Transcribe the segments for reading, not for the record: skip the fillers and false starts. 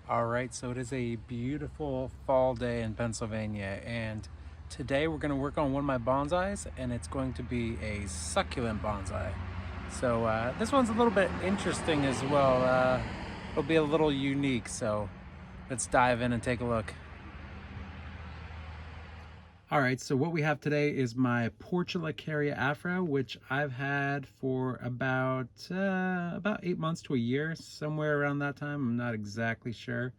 All right, so it is a beautiful fall day in Pennsylvania, and today we're going to work on one of my bonsais, and it's going to be a succulent bonsai. So this one's a little bit interesting as well. It'll be a little unique, so let's dive in and take a look. All right, so what we have today is my Portulacaria Afra, which I've had for about 8 months to a year, somewhere around that time. I'm not exactly sure.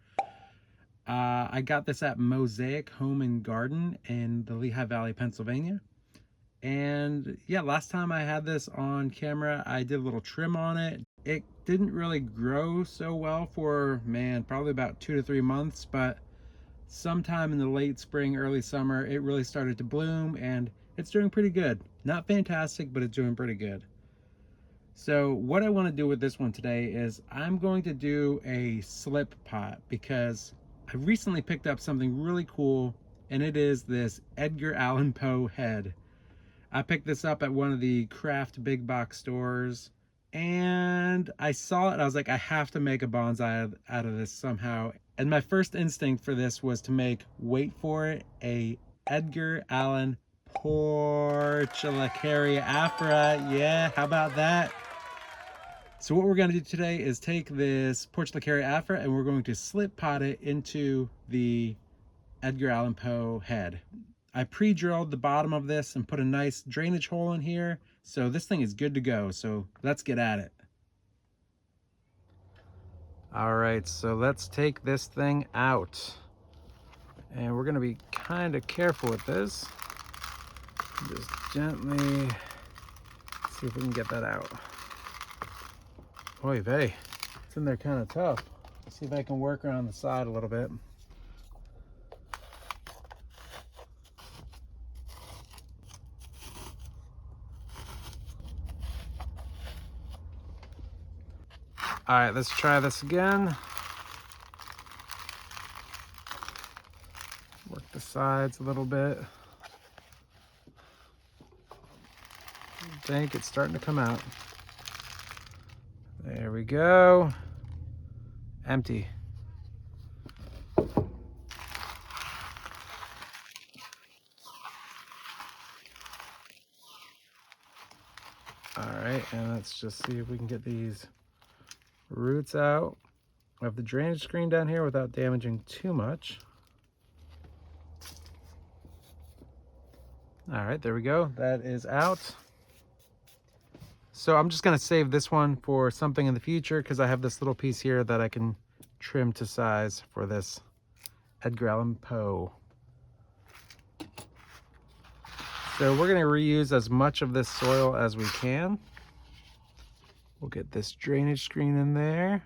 I got this at Mosaic Home Garden in the Lehigh Valley, Pennsylvania. And yeah, last time I had this on camera, I did a little trim on it. It didn't really grow so well for, man, probably about 2 to 3 months, but sometime in the late spring, early summer, it really started to bloom and it's doing pretty good. Not fantastic, but it's doing pretty good. So what I want to do with this one today is I'm going to do a slip pot because I recently picked up something really cool, and it is this Edgar Allen Poe head. I picked this up at one of the craft big box stores and I saw it and I was like, I have to make a bonsai out of this somehow. And my first instinct for this was to make, wait for it, a Edgar Allen Portulacaria Afra. Yeah, how about that? So what we're going to do today is take this Portulacaria Afra and we're going to slip pot it into the Edgar Allan Poe head. I pre-drilled the bottom of this and put a nice drainage hole in here, so this thing is good to go. So let's get at it. All right, so let's take this thing out. And we're gonna be kind of careful with this. Just gently see if we can get that out. Oy vey, it's in there kind of tough. Let's see if I can work around the side a little bit. All right, let's try this again. Work the sides a little bit. I think it's starting to come out. There we go. Empty. All right, and let's just see if we can get these roots out of the drainage screen down here without damaging too much. All right, there we go. That is out. So I'm just gonna save this one for something in the future because I have this little piece here that I can trim to size for this Edgar Allan Poe. So we're gonna reuse as much of this soil as we can. We'll get this drainage screen in there.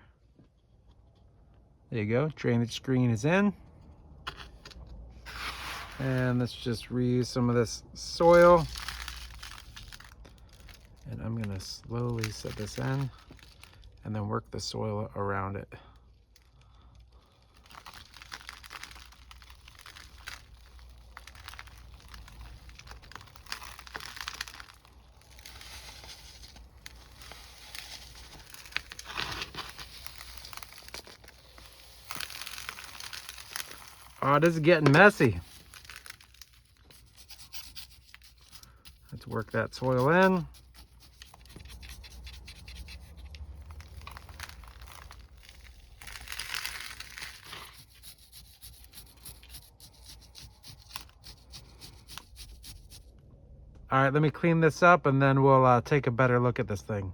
There you go, drainage screen is in. And let's just reuse some of this soil. And I'm gonna slowly set this in and then work the soil around it. Oh, this is getting messy. Let's work that soil in. All right, let me clean this up and then we'll take a better look at this thing.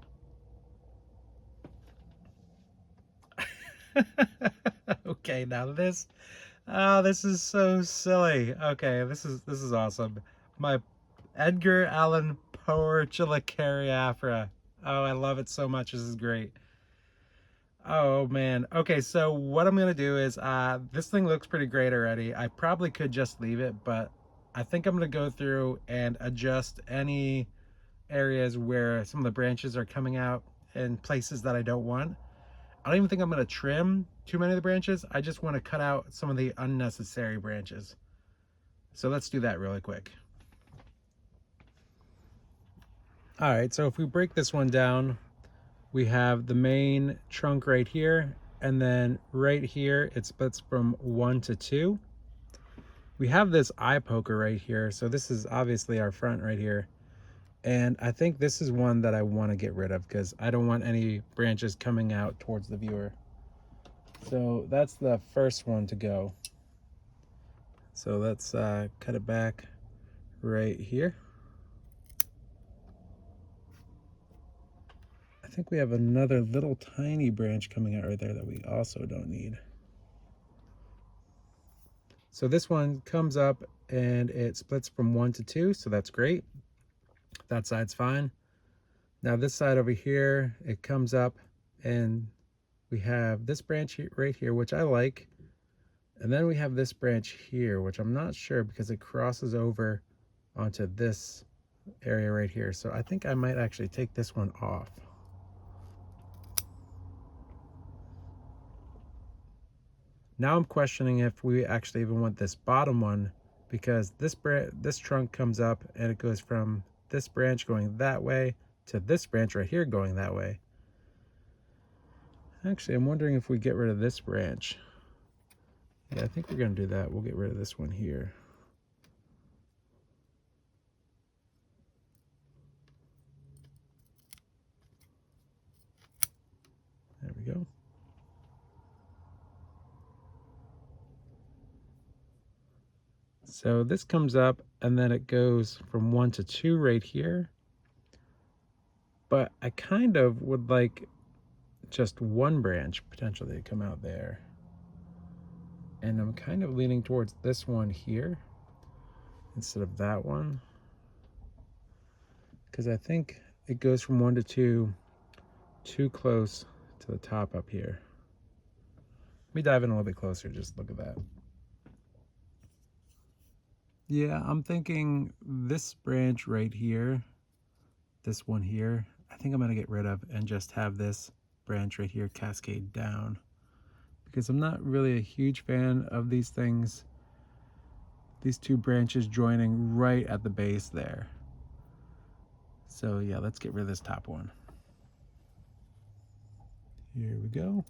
Okay, now this, oh, this is so silly. Okay, this is awesome. My Edgar Allan Portulacaria Afra. Oh, I love it so much. This is great. Oh man. Okay, so what I'm gonna do is this thing looks pretty great already. I probably could just leave it, but I think I'm gonna go through and adjust any areas where some of the branches are coming out in places that I don't want. I don't even think I'm gonna trim too many of the branches. I just wanna cut out some of the unnecessary branches. So let's do that really quick. All right, so if we break this one down, we have the main trunk right here, and then right here it splits from 1 to 2. We have this eye poker right here, so this is obviously our front right here. And I think this is one that I want to get rid of because I don't want any branches coming out towards the viewer. So that's the first one to go. So let's cut it back right here. I think we have another little tiny branch coming out right there that we also don't need. So this one comes up and it splits from 1 to 2, so that's great. That side's fine. Now this side over here, it comes up and we have this branch right here, which I like. And then we have this branch here, which I'm not sure because it crosses over onto this area right here. So I think I might actually take this one off. Now I'm questioning if we actually even want this bottom one, because this trunk comes up and it goes from this branch going that way to this branch right here going that way. Actually, I'm wondering if we get rid of this branch. Yeah, I think we're going to do that. We'll get rid of this one here. There we go. So this comes up and then it goes from 1 to 2 right here. But I kind of would like just one branch potentially to come out there. And I'm kind of leaning towards this one here instead of that one, because I think it goes from 1 to 2 too close to the top up here. Let me dive in a little bit closer, just look at that. Yeah, I'm thinking this branch right here, this one here, I think I'm going to get rid of and just have this branch right here cascade down, because I'm not really a huge fan of these things, these two branches joining right at the base there. So yeah, let's get rid of this top one. Here we go.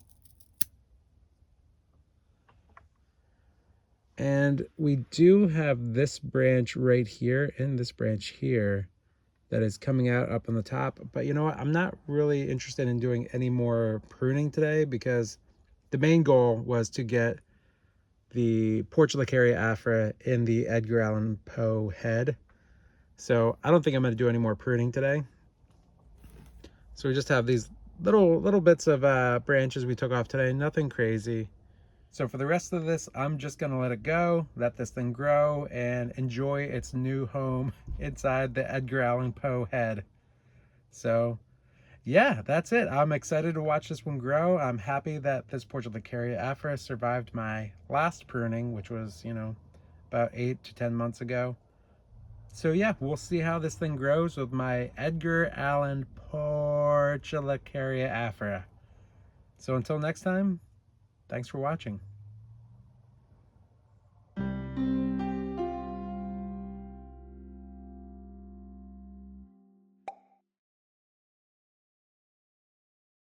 And we do have this branch right here and this branch here that is coming out up on the top. But you know what? I'm not really interested in doing any more pruning today, because the main goal was to get the Portulacaria Afra in the Edgar Allen Poe Head. So I don't think I'm going to do any more pruning today. So we just have these little bits of branches we took off today, nothing crazy. So for the rest of this, I'm just gonna let it go, let this thing grow, and enjoy its new home inside the Edgar Allan Poe Head. So yeah, that's it. I'm excited to watch this one grow. I'm happy that this Portulacaria Afra survived my last pruning, which was, you know, about 8 to 10 months ago. So yeah, we'll see how this thing grows with my Edgar Allan Portulacaria Afra. So until next time, thanks for watching.